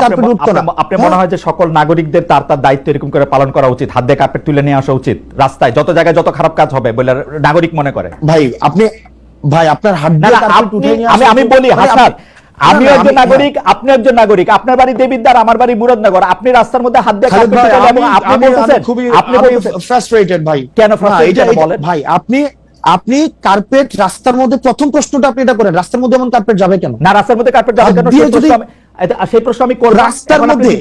Carpet উঠতো না। আপনি মনে হয় যে সকল নাগরিকদের তার তার দায়িত্ব এরকম করে পালন করা উচিত, হাত দিয়ে কার্পেট তুলে নিয়ে আসা উচিত রাস্তায় যত জায়গায় যত খারাপ কাজ হবে বলে নাগরিক মনে করে? ভাই আপনার হাত দিয়ে কার্পেট উঠে নিয়ে আসা, আমি বলি হাসান, আমি একজন নাগরিক, আপনি একজন নাগরিক, আপনার বাড়ি দেবিদ্বার, আমার বাড়ি মুরাদনগর, আপনি রাস্তার মধ্যে হাত দিয়ে কার্পেট তুলে এবং আপনি বলতেছেন, আপনি ফ্রাস্ট্রেটেড ভাই। কেন ফ্রাস্ট্রেটেড বলেন ভাই? আপনি কার্পেট রাস্তার মধ্যে, প্রথম প্রশ্নটা আপনি এটা করেন, রাস্তার মধ্যে এমন কার্পেট যাবে কেন? না, রাস্তার মধ্যে কার্পেট যাবে কেন সেই প্রশ্ন আমি করব। রাস্তার মধ্যে,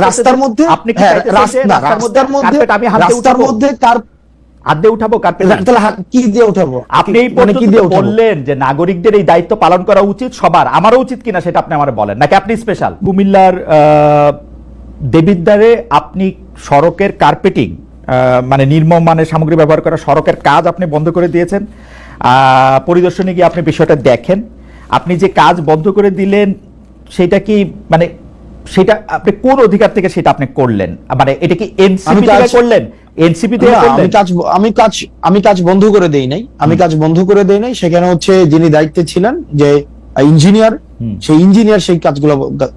রাস্তার মধ্যে আপনি কি রাস্তার মধ্যে আমি রাস্তার মধ্যে হাত দিয়ে উঠাবো কার্পেট? তাহলে কি দিয়ে উঠাবো? আপনি এই পর্যন্ত বললেন যে নাগরিকদের এই দায়িত্ব পালন করা উচিত সবার, আমারও উচিত কিনা সেটা আপনি আমারে বলেন, নাকি আপনি স্পেশাল? কুমিল্লার দেবিদ্বারে আপনি সড়কের কার্পেটিং মানে নির্মম মানের সামগ্রী ব্যবহার করা সড়কের কাজ আপনি বন্ধ করে দিয়েছেন। পরিদর্শনে গিয়ে আপনি বিষয়টা দেখেন, আপনি যে কাজ বন্ধ করে দিলেন সেটা কি মানে সেটা আপনি কোন অধিকার থেকে সেটা আপনি করলেন? মানে এটা কি এনসিপি থেকে করলেন? এনসিপি থেকে করলেন? আমি কাজ বন্ধ করে দেই নাই, সেখানে হচ্ছে যিনি দায়িত্বে ছিলেন যে ইঞ্জিনিয়ার, সেই ইঞ্জিনিয়ার সেই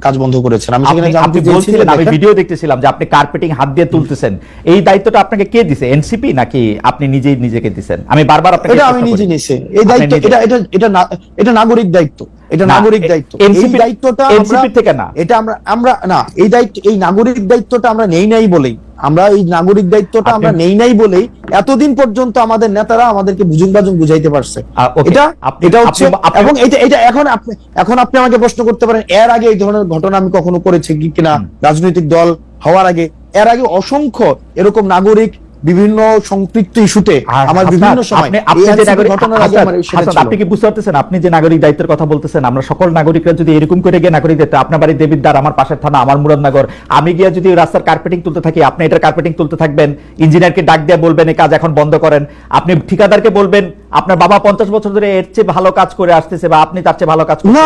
কাজ বন্ধ করেছেন। আমি সেখানে জানতে চেয়েছিলাম, আমি ভিডিও দেখতেছিলাম যে আপনি কার্পেটিং হাত দিয়ে তুলতেছেন, এই দায়িত্বটা আপনাকে কে দিছে? এনসিপি নাকি আপনি নিজেই নিজেকে দিছেন? আমি বারবার আপনাকে এটা আমি নিজে নিছি এই দায়িত্ব, এটা নাগরিক দায়িত্ব, এটা নাগরিক দায়িত্ব। এই দায়িত্বটা এনসিপি থেকে না, এটা আমরা না, এই দায়িত্ব, এই নাগরিক দায়িত্বটা আমরা নেই নাই বলেই, এতদিন পর্যন্ত আমাদের নেতারা আমাদেরকে বুঝাইতে পারছে। এটা হচ্ছে, এবং এটা এখন আপনি আমাকে প্রশ্ন করতে পারেন এর আগে এই ধরনের ঘটনা আমি কখনো করেছি কিনা, রাজনৈতিক দল হওয়ার আগে, এর আগে অসংখ্য এরকম নাগরিক বিভিন্ন সম্পৃক্ত ইস্যুতে আমার বিভিন্ন সময় আপনি কি বুঝতে পারতেছেন? আপনি যে নাগরিক দায়িত্বের কথা বলতেছেন, আমরা সকল নাগরিকরা যদি এরকম করে গিয়ে নাগরিক দায়িত্ব, আপনার বাড়ি দেবিদ্বার, আমার পাশের থানা, আমার মুরাদনগর, আমি গিয়ে যদি রাস্তার কার্পেটিং তুলতে থাকি, আপনি এটার কার্পেটিং তুলতে থাকবেন, ইঞ্জিনিয়ারকে ডাক দিয়ে বলবেন এই কাজ এখন বন্ধ করেন, আপনি ঠিকাদারকে বলবেন আপনার বাবা 50 বছর ধরে এর চেয়ে ভালো কাজ করে আসতেছে বা আপনি তার চেয়ে ভালো কাজ করতেছেন। না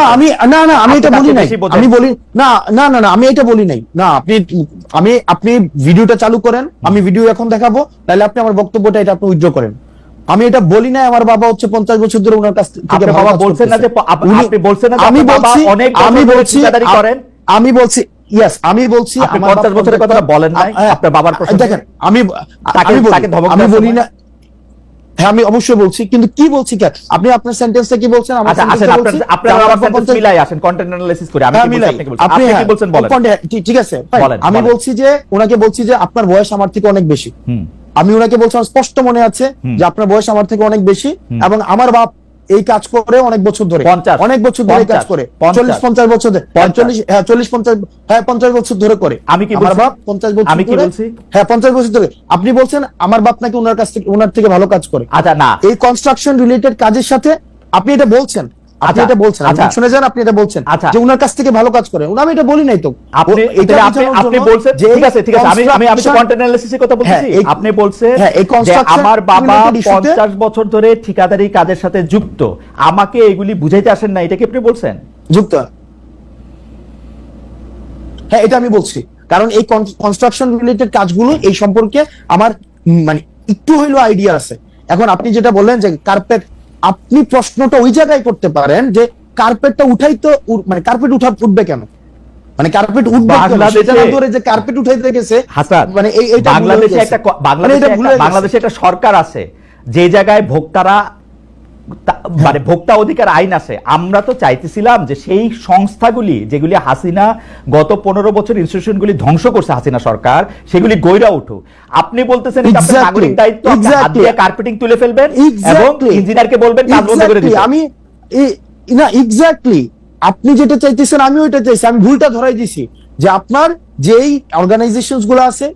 আমি এটা বলি নাই, আমি বলি না, আমি এটা বলি নাই। না, আপনি ভিডিওটা চালু করেন, আমি ভিডিও এখন দেখাবো, তাহলে আপনি আমার বক্তব্যটা এটা আপনি উইথড্র করেন। আমি এটা বলি না আমার বাবা হচ্ছে 50 বছর ধরে ওনার কাছ থেকে বাবা বলছেন না যে আপনি বলছেন না যে আমি বলছি অনেক ঠিকাদারি করেন, আমি বলছি ইয়েস, আমি বলছি আপনি 50 বছরের কথা বলেন নাই আপনার বাবার প্রশ্ন। দেখেন আমি বলি না, হ্যাঁ আমি অবশ্যই বলছি, কিন্তু কি বলছি কেন আপনি আপনার সেন্টেন্সটা কি বলছেন? আমার ঠিক আছে, আমি বলছি যে ওনাকে বলছি যে আপনার বয়স আমার থেকে অনেক বেশি। আমি ওনাকে বলছিলাম, স্পষ্ট মনে আছে যে আপনার বয়স আমার থেকে অনেক বেশি, এবং আমার বাপ এই কাজ করে অনেক বছর ধরে, অনেক বছর ধরে কাজ করে, 40-50 বছর ধরে, 50 বছর ধরে করে। আমি কি আমার বাপ 50 বছর, আমি কি বলছি? হ্যাঁ 50 বছর ধরে। আপনি বলছেন আমার বাপ নাকি ওনার থেকে ভালো কাজ করে। আচ্ছা না, এই কনস্ট্রাকশন রিলেটেড কাজের সাথে আপনি এটা বলছেন, আপনি শুনে যান, আপনি এটা বলছেন যে উনার কাছ থেকে ভালো কাজ করে। আমি এটা বলি নাই তো, আপনি বলছেন ঠিক আছে, আমি কন্টেন্ট অ্যানালিসিসের কথা বলছি। আপনি বলছেন যে আমার বাবা 50 বছর ধরে ঠিকাদারি কাজের সাথে যুক্ত, আমাকে এগুলি বুঝাইতে আসেন না, এটা কি আপনি বলছেন? যুক্ত, হ্যাঁ এটা আমি বলছি, কারণ এই কনস্ট্রাকশন রিলেটেড কাজগুলো এই সম্পর্কে আমার মানে একটু হইলো আইডিয়া আছে। এখন আপনি যেটা বললেন যে কার্পেট, আপনি প্রশ্নটা ওই জায়গায় করতে পারেন যে কার্পেটটা উঠাই তো, মানে কার্পেট উঠবে কেন, মানে কার্পেট উঠবে ধরে যে কার্পেট উঠাইতে গেছে। মানে বাংলাদেশে একটা সরকার আছে যে জায়গায় ভোক্তারা মানে ভোক্তা অধিকার আইন আছে। আমরা তো চাইতেছিলাম যে সেই সংস্থাগুলি যেগুলি হাসিনা গত 15 বছর ইনস্টিটিউশনগুলি ধ্বংস করছে হাসিনা সরকার, সেগুলি গইরা উঠো। আপনি বলতেছেন এটা আপনার নাগরিক দায়িত্ব, আপনি হাত দিয়ে কার্পেটিং তুলে ফেলবেন এবং ইঞ্জিনিয়ারকে বলবেন কাজ বন্ধ করে দিতে। আমি না, এক্স্যাক্টলি আপনি যেটা চাইতেছেন আমিও এটা চাইছি। আমি ভুলটা ধরাই দিছি যে আপনার যেই অর্গানাইজেশনস গুলো আছে,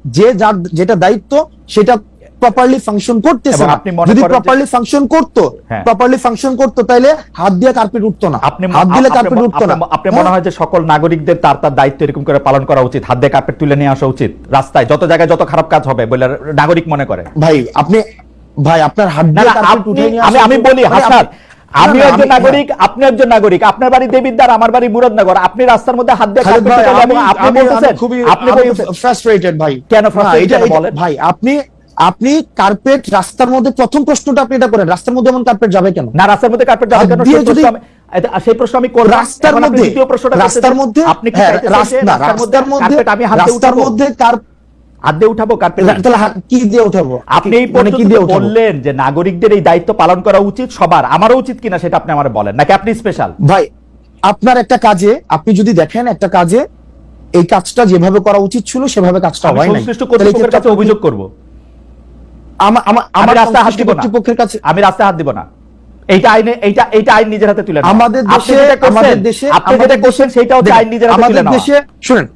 যেটা দায়িত্ব সেটা প্রপারলি ফাংশন করতেছে না। যদি প্রপারলি ফাংশন করতো তাহলে হাত দিয়ে কার্পেট উঠতো না, হাত দিলে কার্পেট উঠতো না। আপনি মনে হয় যে সকল নাগরিকদের তার তার দায়িত্ব এরকম করে পালন করা উচিত, হাত দিয়ে কার্পেট তুলে নিয়ে আসা উচিত রাস্তায় যত জায়গায় যত খারাপ কাজ হবে বলে নাগরিক মনে করে? ভাই আপনার হাত দিয়ে কার্পেট উঠে নিয়ে আসা, আমি বলি হাসান, আমি একজন নাগরিক, আপনি একজন নাগরিক, আপনার বাড়ি দেবিদ্বার, আমার বাড়ি মুরাদনগর, আপনি রাস্তার মধ্যে হাত দিয়ে কার্পেট তুলে এবং আপনি বলতেছেন, আপনি ফ্রাস্ট্রেটেড ভাই। কেন ফ্রাস্ট্রেটেড বলেন? ভাই আপনি কার্পেট রাস্তার মধ্যে, প্রথম প্রশ্নটা আপনি এটা করেন, রাস্তার মধ্যে এমন কার্পেট যাবে কেন? না, রাস্তার মধ্যে কার্পেট যাবে কেন সেই প্রশ্ন আমি করব। রাস্তার মধ্যে, দ্বিতীয় প্রশ্নটা রাস্তার মধ্যে, আপনি কি চাইতেছেন যে রাস্তার মধ্যে কার্পেট আমি রাস্তার মধ্যে হাত দিয়ে উঠাবো কার্পেট? তাহলে কি দিয়ে উঠাবো? আপনি এই মানে কি দিয়ে উঠাবো? বললেন যে নাগরিকদের এই দায়িত্ব পালন করা উচিত সবার, আমারও উচিত কিনা সেটা আপনি আমারে বলেন, নাকি আপনি স্পেশাল? ভাই আপনার একটা কাজে, আপনি যদি দেখেন একটা কাজে এই কাজটা যেভাবে করা উচিত ছিল সেভাবে কাজটা হয় নাই, সংশ্লিষ্ট কর্তৃপক্ষের কাছে অভিযোগ করব। আমার রাস্তায় হাত দিব না, কর্তৃপক্ষের কাছে আমি রাস্তায় হাত দিব না। এইটা আইনে, এইটা আইন নিজের হাতে তুলে নাও। আমাদের দেশে, আপনি যেটা করছেন সেটা হচ্ছে আইন নিজের হাতে তুলে নাও। আমাদের দেশে শুনেন,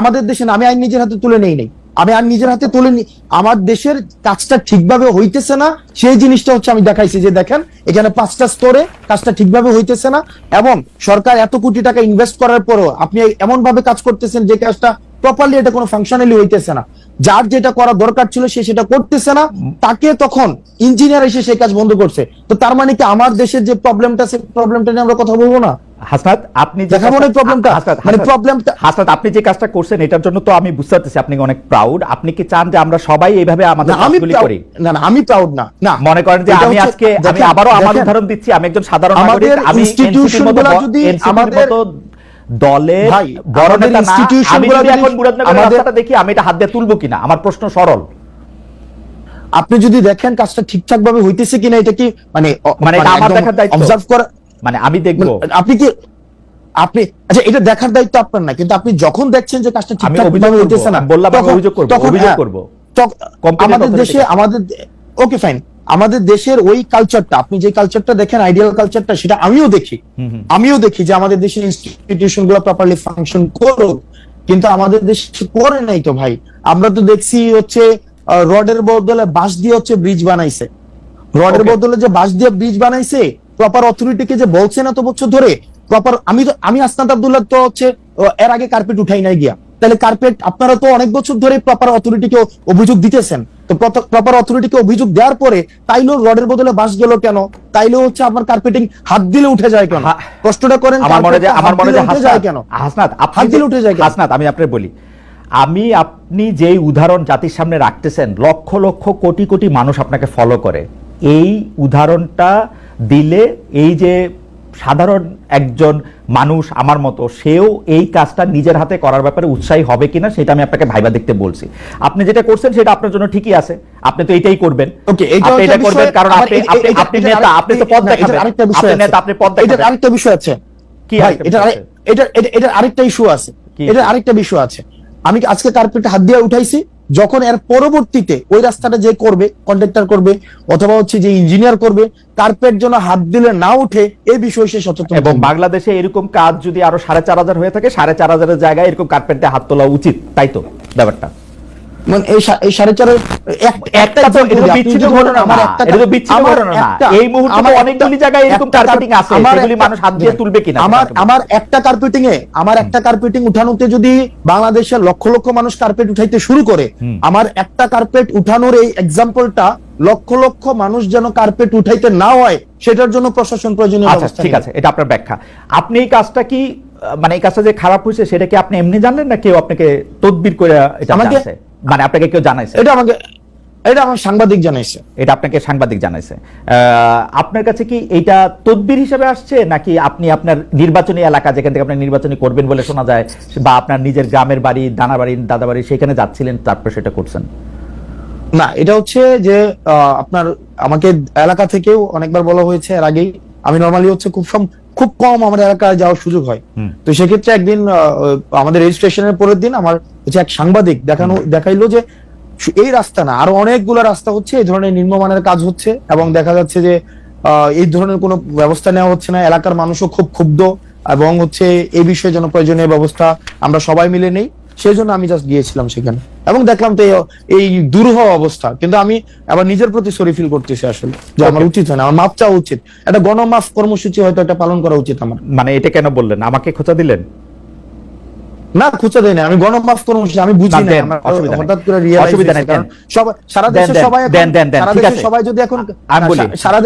আমাদের দেশে না, আমি আইন নিজের হাতে তুলে নেই নাই, আমি আইন নিজের হাতে তুলে নি। আমার দেশের কাজটা ঠিকভাবে হইতেছে না, সেই জিনিসটা হচ্ছে আমি দেখাইছি যে দেখেন এখানে 5টা স্তরে কাজটা ঠিকভাবে হইতেছে না, এবং সরকার এত কোটি টাকা ইনভেস্ট করার পরও আপনি এমন ভাবে কাজ করতেছেন যে কাজটা প্রপারলি, এটা কোনো ফাংশনালি হইতেছে না। যার যেটা করা দরকার ছিল সে সেটা করতেছে না, তাকে তখন ইঞ্জিনিয়ার এসে সেই কাজ বন্ধ করছে। তো তার মানে কি আমার দেশের যে প্রবলেমটা, সেই প্রবলেমটা নিয়ে আমরা কথা বলবো না? হাসনাত, আপনি দেখাবো না প্রবলেমটা, মানে প্রবলেমটা। হাসনাত, আপনি যে কাজটা করছেন এটার জন্য তো আমি বুঝতে পারতেছি আপনি অনেক প্রাউড। আপনি কি চান যে আমরা সবাই এইভাবে আমাদের কাজগুলি করি? না না, আমি প্রাউড না। না, মনে করেন যে আমি আজকে, আমি আবারও আমার উদাহরণ দিচ্ছি, আমি একজন সাধারণ নাগরিক, আমি ইনস্টিটিউশনগুলো যদি আমাদের দলের বড় নেতা না, আমি যদি এখন মুরাদনগরের রাস্তাটা দেখি আমি এটা হাত দিয়ে তুলবো কিনা, আমার প্রশ্ন সরল। আপনি যদি দেখেন কাজটা ঠিকঠাক ভাবে হইতেছে কিনা, এটা কি মানে এটা আমার দেখার দায়িত্ব, অবজার্ভ করা, মানে আমি দেখবো। আপনি আচ্ছা, এটা দেখার দায়িত্ব আপনার না, কিন্তু আপনি যখন দেখছেন যে কাজটা ঠিকঠাক ভাবে হইতেছে না, বললাম আমি অভিযোগ করব, অভিযোগ করব। আমাদের দেশে, ওকে ফাইন, আমাদের দেশের ওই কালচারটা, আপনি যে কালচারটা দেখেন আইডিয়াল কালচারটা, সেটা আমিও দেখি যে আমাদের দেশের ইনস্টিটিউশন গুলো প্রপারলি ফাংশন করুক, কিন্তু আমাদের দেশে করে নাই তো ভাই। আমরা তো দেখছি হচ্ছে রডের বদলে বাঁশ দিয়ে হচ্ছে ব্রিজ বানাইছে, রডের বদলে যে বাঁশ দিয়ে ব্রিজ বানাইছে, প্রপার অথরিটিকে যে বলছে না তো বছর ধরে প্রপার। আমি আসনাদ আব্দুল্লাহ তো হচ্ছে এর আগে কার্পেট উঠাই নাই গিয়া, তাহলে কার্পেট আপনারা তো অনেক বছর ধরে প্রপার অথরিটিকে অভিযোগ দিতেছেন, তো প্রপার অথরিটিকে অভিযোগ দেওয়ার পরে তাইলেও রডের বদলে বাঁশ গেল কেন? তাইলেও হচ্ছে আপনার কার্পেটিং হাত দিলে উঠে যায় কেন? প্রশ্নটা করেন, আমার মনে যায় কেন? হাসনাত, হাত দিলে উঠে যায় কেন? হাসনাত, আমি আপনাকে বলি, আপনি যে উদাহরণ জাতির সামনে রাখতেছেন, লক্ষ লক্ষ কোটি কোটি মানুষ আপনাকে ফলো করে, এই উদাহরণটা দিলে এই যে সাধারণ একজন মানুষ আমার মতো, সেও এই কাজটা নিজের হাতে করার ব্যাপারে উৎসাহী হবে কিনা সেটা আমি আপনাকে ভাইবা দেখতে বলছি। আপনি যেটা করছেন সেটা আপনার জন্য ঠিকই আছে, আপনি তো এটাই করবেন, আপনি এটা করবেন কারণ আপনি নেতা, আপনি তো পদ দেখাবেন, আপনি নেতা, আপনি পদ দেখাবেন। আরেকটা বিষয় আছে কি? এটা আরেকটা ইস্যু আছে, এটা আরেকটা বিষয় আছে। আমি আজকে কার্পেটে হাত দিয়ে উঠাইছি, যখন এর পরবর্তীতে ওই রাস্তাটা যে করবে, কন্ট্রাক্টর করবে অথবা হচ্ছে যে ইঞ্জিনিয়ার করবে, কার্পেট যেন হাত দিলে না উঠে এই বিষয়ে সে সচেতন। এবং বাংলাদেশে এরকম কাজ যদি আরো 4,500 হয়ে থাকে, 4,500 জায়গায় এরকম কার্পেটে হাত তোলা উচিত, তাই তো ব্যাপারটা? মানে এই 4.5 একটা তো বিচ্ছিন্ন ঘটনা না, এটা তো বিচ্ছিন্ন ঘটনা না, এই মুহূর্তে অনেকগুলি জায়গায় এরকম কার্পেটিং আছে, সেগুলি মানুষ হাত দিয়ে তুলবে কিনা? আমার একটা কার্পেটিং উঠানোতে যদি বাংলাদেশের লক্ষ লক্ষ মানুষ কার্পেট উঠাইতে শুরু করে, আমার একটা কার্পেট উঠানোর এই এক্সাম্পলটা লক্ষ লক্ষ মানুষ যেন কার্পেট উঠাইতে না হয়, সেটার জন্য প্রশাসন প্রয়োজনীয় ব্যবস্থা। ঠিক আছে, এটা আপনার ব্যাখ্যা। আপনি এই কাজটা কি, মানে এই কাজটা যে খারাপ হয়েছে সেটা কি আপনি এমনি জানলেন না কেউ আপনাকে তদবির করে এটা জানাইছে? মানে আপনাকে কেউ জানাইছে? এটা আমার সাংবাদিক জানাইছে। এটা আপনাকে সাংবাদিক জানাইছে। আপনার কাছে কি এটা তদবির হিসেবে আসছে, নাকি আপনি আপনার নির্বাচনী এলাকা যেখান থেকে আপনি নির্বাচনী করবেন বলে শোনা যায়, বা আপনার নিজের গ্রামের বাড়ি, দানা বাড়ি, দাদা বাড়ি, সেখানে যাচ্ছিলেন তারপর সেটা করছেন? না, এটা হচ্ছে যে আপনার আমাকে এলাকা থেকেও অনেকবার বলা হয়েছে এর আগেই। আমি নরমালি হচ্ছে খুব কম আমার এলাকায় যাওয়ার সুযোগ হয়, তো সেক্ষেত্রে একদিন আমাদের রেজিস্ট্রেশনের পরের দিন আমার হচ্ছে এক সাংবাদিক দেখাইলো যে এই রাস্তা না, আরো অনেকগুলো রাস্তা হচ্ছে এই ধরনের নিম্নমানের কাজ হচ্ছে, এবং দেখা যাচ্ছে যে এই ধরনের কোনো ব্যবস্থা নেওয়া হচ্ছে না। এলাকার মানুষও খুব ক্ষুব্ধ, এবং হচ্ছে এই বিষয়ে যেন প্রয়োজনীয় ব্যবস্থা আমরা সবাই মিলে নেই, সেই জন্য আমি জাস্ট গিয়েছিলাম সেখানে, এবং দেখলাম তো এই দুরূহ অবস্থা। কিন্তু আমি আবার নিজের প্রতি সরি ফিল করতেছি আসলে, যে আমার উচিত হয় না, আমার মাপ চাওয়া উচিত, একটা গণমাফ কর্মসূচি হয়তো একটা পালন করা উচিত আমার। মানে এটা কেন বললেন? আমাকে খোঁচা দিলেন? না, খুঁজে দেয় না, আমি গণমাফ কর্মসূচি আমি বুঝি না, হঠাৎ করে সারা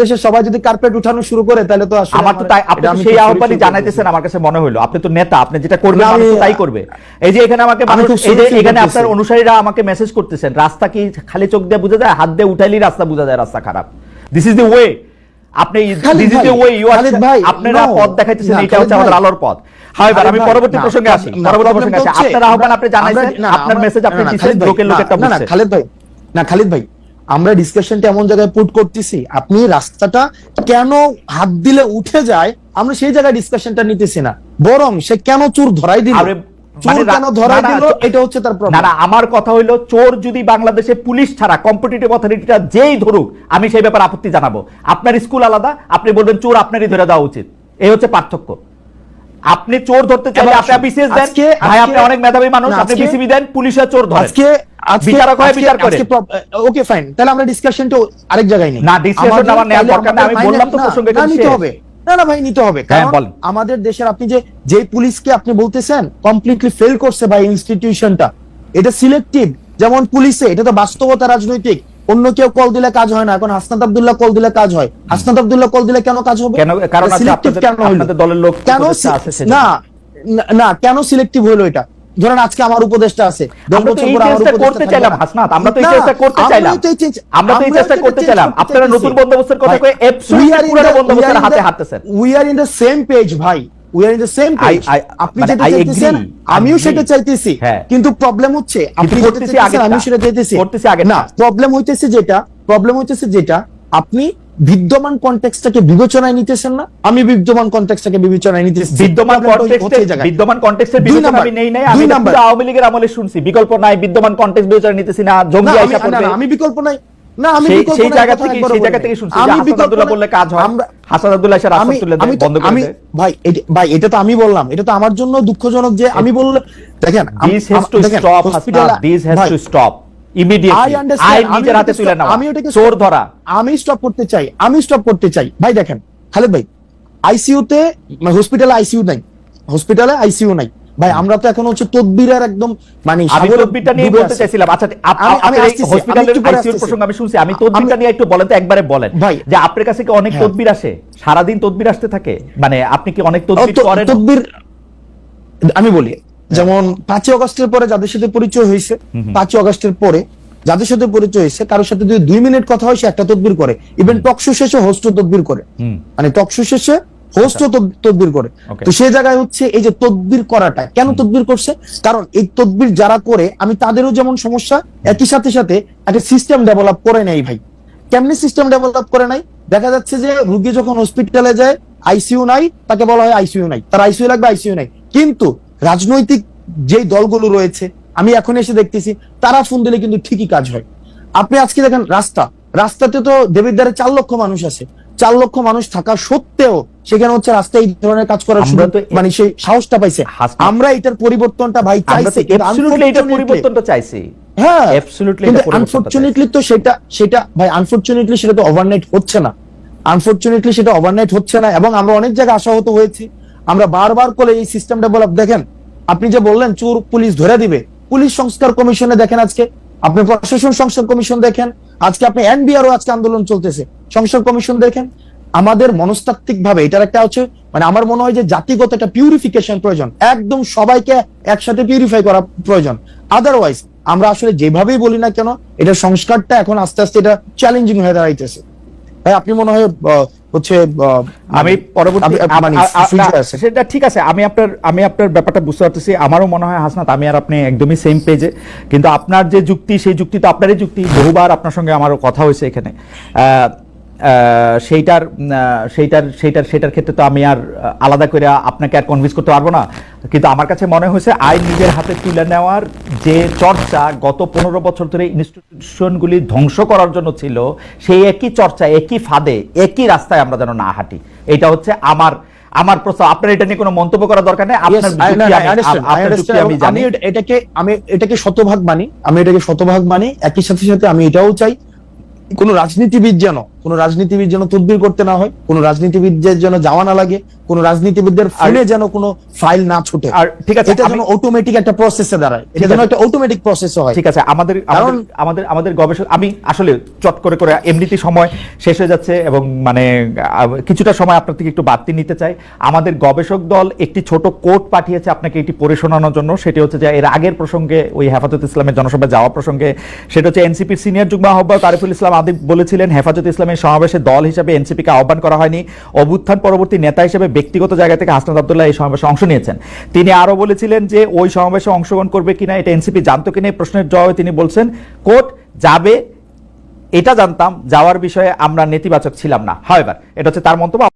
দেশের সবাই যদি কার্পেট উঠানো শুরু করে, তাহলে তো আসলে আমার তো তাই, আপনি সেই আহ্বানই জানাইতেছেন, আমার কাছে মনে হলো আপনি তো নেতা, আপনি যেটা করবেন মানুষ তো তাই করবে। এই যে এখানে আমাকে মানুষ, এই যে এখানে আপনার অনুসারীরা আমাকে মেসেজ করতেছেন, রাস্তা কি খালি চোখ দিয়ে বোঝা যায়? হাত দিয়ে উঠাইলেই রাস্তা বোঝা যায় রাস্তা খারাপ। This is the way. আপনি খালিদ দিস ইজ দ্য ভাই, ওয়ে ইউ আর, খালিদ ভাই, আপনারা no, পথ দেখাইতেছেন, না, এটা হচ্ছে খালিদ আমাদের ভাই, আলোর পথ। হাই খালিদ আমি ভাই, পরবর্তী না, প্রসঙ্গে আসি, না, পরবর্তী problem প্রসঙ্গে তো আসি। হচ্ছে, আপনার আহ্বান আপনি জানাইছেন, আমরা- না, আপনার আমরা- মেসেজ আপনি না, না, দিছেন, খালিদ ভাই, লোকের লোক না, একটা না, না, বুঝছে। খালিদ ভাই, না, খালিদ ভাই, আমরা ডিসকাশনটা এমন জায়গায় পুট করতেছি, আপনি রাস্তাটা কেন হাত দিলে উঠে যায় আমরা সেই জায়গায় ডিসকাশনটা নিতেছি না, বরং সে কেন চোর ধরাই দিল, আরে, চোর মানে কেন ধরাই না, না, দিল, এটা হচ্ছে তার না প্রবলেম। না, আমার কথা হইলো চোর যদি বাংলাদেশে পুলিশ ছাড়া কম্পিটিটিভ অথরিটিটা যেই ধরুক, আমি সেই ব্যাপারে আপত্তি জানাবো। আপনার স্কুল আলাদা, আপনি বলবেন চোর আপনারই ধরে দেওয়া উচিত, এই হচ্ছে পার্থক্য। আপনি চোর ধরতে চাইলে এবার আপনি বিসিএস দেন, আজকে- ভাই আপনি আজকে- অনেক মেধাবী মানুষ, না, আপনি আজকে- বিসিবি দেন, পুলিশের চোর ধরেন, আজকে আজকে বিচারক হয় বিচার করে। ওকে ফাইন, তাহলে আমরা ডিসকাশনটা আরেক জায়গায় নেই। না, discussion আমাদের আমার নেওয়ার তাহলে দরকার নেই, আমি আমাদের বললাম তো না, প্রসঙ্গ না, এখানে নিতে শেষ। হবে, না না ভাই নিতে হবে, হ্যাঁ, কারণ বলেন। আমাদের দেশের আপনি যে পুলিশকে আপনি বলতেছেন কমপ্লিটলি ফেল করছে ভাই ইনস্টিটিউশনটা, এটা সিলেক্টিভ, যেমন পুলিশে এটা তো বাস্তবতা রাজনৈতিক, অন্য কেউ কল দিলে কাজ হয় না, এখন হাসনাত আব্দুল্লাহ কল দিলে কাজ হয়, হাসনাত আব্দুল্লাহ কল দিলে কেন কাজ হবে, কেন? কারণ এটা আছে selective আপনাদের- কেন হইলো? আপনাদের দলের লোক কেন উপদেষ্টা আছে সেজন্য। না না কেন সিলেক্টিভ হলো এটা, ধরেন আজকে আমার উপদেষ্টা আছে, 10 আমরা তো বছর এই পর আমার চেষ্টা উপদেষ্টা করতে থাকবে চাইলাম না। হাসনাত, আমরা তো এই না, চেষ্টা করতে আমরাই চাইলাম, তো এই চেষ্টা- আমরা তো এই আমরাই চেষ্টা তো করতে চেষ্টা চাইলাম। করতে আপনারা নতুন চাইতেছি। বন্দোবস্তের কথা ভাই, কয়ে we absolutely are in পুরনো the- বন্দোবস্তের we are in হাতে the- হাঁটতেছেন। we are in the same page ভাই, we are in the same page, আপনি মানে যেটা I চাইতেছেন agree, আমিও agree। সেটা চাইতেছি, হ্যাঁ। কিন্তু প্রবলেম হচ্ছে আপনি যেটা করতেছি চাইতেছেন আগেরটা। আমিও সেটা চাইতেছি, করতেছি আগেরটা। না প্রবলেম হইতেছে যেটা আপনি বিদ্যমান কনটেক্সটটাকে বিবেচনায় নিতেছেন না, আমি বিদ্যমান কনটেক্সটটাকে বিবেচনায় নিতেছি, বিদ্যমান Problemটা হচ্ছে এই কনটেক্সটে, জায়গায়। বিদ্যমান কনটেক্সটের দুই বিবেচনা নাম্বার, আমি নেই নাই, দুই আমি এটা নাম্বার। পুরো আওয়ামী লীগের আমলে শুনছি, বিকল্প নাই, বিদ্যমান কনটেক্সট বিবেচনা নিতেছি না, না, জঙ্গি আমি- আইসা না, করবে, না, আমি বিকল্প নাই, না আমি সেই বিকল্প সেই নাই, জায়গা কথা থেকে একবারও সেই বলি জায়গা নাই। থেকে শুনছি আমি যে হাসান বিকল্প আব্দুল্লাহ নাই, বললে কাজ হয়, আমরা- হাসান আব্দুল্লাহ এসে রাস্তা আমি তুলে দেয়, আমি তো- বন্ধ করে আমি দেয়। ভাই এটা তো আমি বললাম, এটা তো আমার জন্য দুঃখজনক যে আমি বললে দেখেন This has to দেখেন, stop, hospital- Hasnat, this has ভাই, to stop I immediately, understand, আইন আমি নিজের হাতে ওটাকে তুলে stop- নেওয়া, আমি ওটাকে চোর stop- ধরা। আমি স্টপ করতে চাই ভাই, দেখেন খালেদ ভাই, আইসিইউতে হসপিটালে আইসিইউ নাই ভাই, আমরা তো এখন হচ্ছে তদবিরের একদম মানে আমি সাগরে তদবিরটা নিয়ে ডুবে বলতে আছি। চাইছিলাম। আচ্ছা, আমি আপনার এই আসতেছি, আমি হসপিটালের একটু পরে আইসিইউর আসতেছি। প্রসঙ্গ আমি শুনছি, আমি তদবিরটা নিয়ে একটু বলেন তো, একবারে বলেন ভাই, যে আপনার কাছে কি অনেক হ্যাঁ। তদবির আসে, সারাদিন তদবির আসতে থাকে, মানে আপনি কি অনেক তদবির করেন? তদবির আমি বলি, যেমন 5 অগস্টের পরে যাদের সাথে পরিচয় হয়েছে, 5 অগস্টের পরে যাদের সাথে পরিচয় হয়েছে, কারোর সাথে যদি 2 মিনিট কথা হয় সে একটা তদবির করে, ইভেন টকশো শেষে হোস্ট তদবির করে, হুম। মানে টকশো শেষে হোস্ট তদবির করে। Okay. তো সেই জায়গায় হচ্ছে এই যে তদবির করাটা কেন তদবির করছে, কারণ এই তদবির যারা করে আমি তাদেরও যেমন সমস্যা, একই সাথে সাথে একটা সিস্টেম ডেভেলপ করে নেই ভাই। কেমনি সিস্টেম ডেভেলপ করে নাই, দেখা যাচ্ছে যে রোগী যখন হসপিটালে যায় আইসিইউ নাই, তাকে বলা হয় আইসিইউ নাই, তার আইসিইউ লাগবে, আইসিইউ নাই। কিন্তু রাজনৈতিক যেই দলগুলো রয়েছে আমি এখন এসে দেখতেছি তারা ফোন দিলে কিন্তু ঠিকই কাজ হয়। আপনি আজকে দেখেন রাস্তাতে তো দেবিদ্বারে 4 লক্ষ মানুষ আছে, 4 লক্ষ মানুষ থাকা সত্ত্বেও সেখানে হচ্ছে রাস্তায় এই ধরনের কাজ করার আমরা সুযোগ, তো মানে সেই সাহসটা পাইছে। হাসনাত, আমরা এটার পরিবর্তনটা ভাই আমরা তো চাইছি, কিন্তু absolutely এটার unfortunately- পরিবর্তনটা চাইছি, হ্যাঁ absolutely কিন্তু এটা পরিবর্তনটা আনফরচুনেটলি তো সেটা ভাই আনফরচুনেটলি সেটা তো ওভারনাইট হচ্ছে না, আনফরচুনেটলি সেটা ওভারনাইট হচ্ছে না, এবং আমরা অনেক জায়গায় আশাহত হয়েছি, আমরা বারবার করে এই সিস্টেম ডেভেলপ। দেখেন আপনি যে বললেন চোর পুলিশ ধরে দিবে, পুলিশ সংস্কার কমিশনে দেখেন আজকে, আপনি প্রশাসন সংস্কার কমিশন দেখেন, আজকে আপনি এনবিআরও আজকে আন্দোলন চলতেছে, সংস্কার কমিশন দেখেন। আমাদের মনস্তাত্ত্বিক ভাবে এটার একটা হচ্ছে মানে আমার মনে হয় যে জাতিগত একটা পিউরিফিকেশন প্রয়োজন, একদম সবাইকে একসাথে পিউরিফাই করা প্রয়োজন। আদারওয়াইজ আমরা আসলে যেভাবেই বলি না কেন এটার সংস্কারটা এখন আস্তে আস্তে এটা চ্যালেঞ্জিং হয়ে দাঁড়াইতেছে। ভাই আপনি মনে হয় হচ্ছে আমি পরবর্তী মানে future আছে। সেটা ঠিক আছে, আমি আপনার ব্যাপারটা বুঝতে পারতেছি, আমারও মনে হয় হাসনাত আমি আর আপনি একদমই সেম পেজে, কিন্তু আপনার যে যুক্তি সেই যুক্তি তো আপনারই যুক্তি, বহুবার আপনার সঙ্গে আমারও কথা হয়েছে এখানে, সেইটার ক্ষেত্রে তো আমি আর আলাদা করে আপনাকে আর কনভিন্স করতে পারবো না। কিন্তু আমার কাছে মনে হয়েছে আইন নিজের হাতে তুলে নেওয়ার যে চর্চা গত 15 বছর ধরে ইনস্টিটিউশনগুলি ধ্বংস করার জন্য ছিল, সেই একই চর্চা, একই ফাঁদে, একই রাস্তায় আমরা যেন না হাঁটি, এটা হচ্ছে আমার প্রস্তাব। আপনার এটা নিয়ে কোনো মন্তব্য করার দরকার নেই, আপনার যুক্তি আমি জানি। আমি এটাকে শতভাগ মানি, একই সাথে সাথে আমি এটাও চাই কোন রাজনীতিবিদ যেন তদবির করতে না হয়, কোন রাজনীতিবিদদের যেন যাওয়া না লাগে, কোন রাজনীতিবিদদের ফোনে যেন কোনো ফাইল না ছুটে, আর ঠিক আছে, এটা যেন অটোমেটিক একটা প্রসেসে দাঁড়ায়, এটা যেন একটা অটোমেটিক প্রসেস হয়। ঠিক আছে, আমাদের গবেষক, আমি আসলে চট করে এমনিতে সময় শেষ হয়ে যাচ্ছে এবং মানে কিছুটা সময় আপনার থেকে একটু বাড়তি নিতে চাই। আমাদের গবেষক দল একটি ছোট কোট পাঠিয়েছে আপনাকে এটি পড়ে শোনানোর জন্য, সেটি হচ্ছে যে এর আগের প্রসঙ্গে ওই হেফাজত ইসলামের জনসভায় যাওয়া প্রসঙ্গে, সেটা হচ্ছে এনসিপির সিনিয়র যুগ্ম আহ্বায়ক আরিফুল ইসলাম আদিব বলেছিলেন হেফাজত ইসলামের সমাবেশে দল হিসেবে এনসিপিকে আহ্বান করা হয়নি। অভ্যুত্থান পরবর্তী নেতা হিসেবে ব্যক্তিগত জায়গা থেকে হাসনাত আব্দুল্লাহ এই সমাবেশে অংশ নিয়েছেন। তিনি আরো বলেছিলেন যে ওই সমাবেশে অংশগ্রহণ করবে কিনা এটা এনসিপি জানতো কিনা, এই প্রশ্নের জবাবে তিনি বলছেন কোর্ট যাবে এটা জানতাম, যাওয়ার বিষয়ে আমরা নেতিবাচক ছিলাম না। হাওয়েভার, এটা হচ্ছে তার মন্তব্য।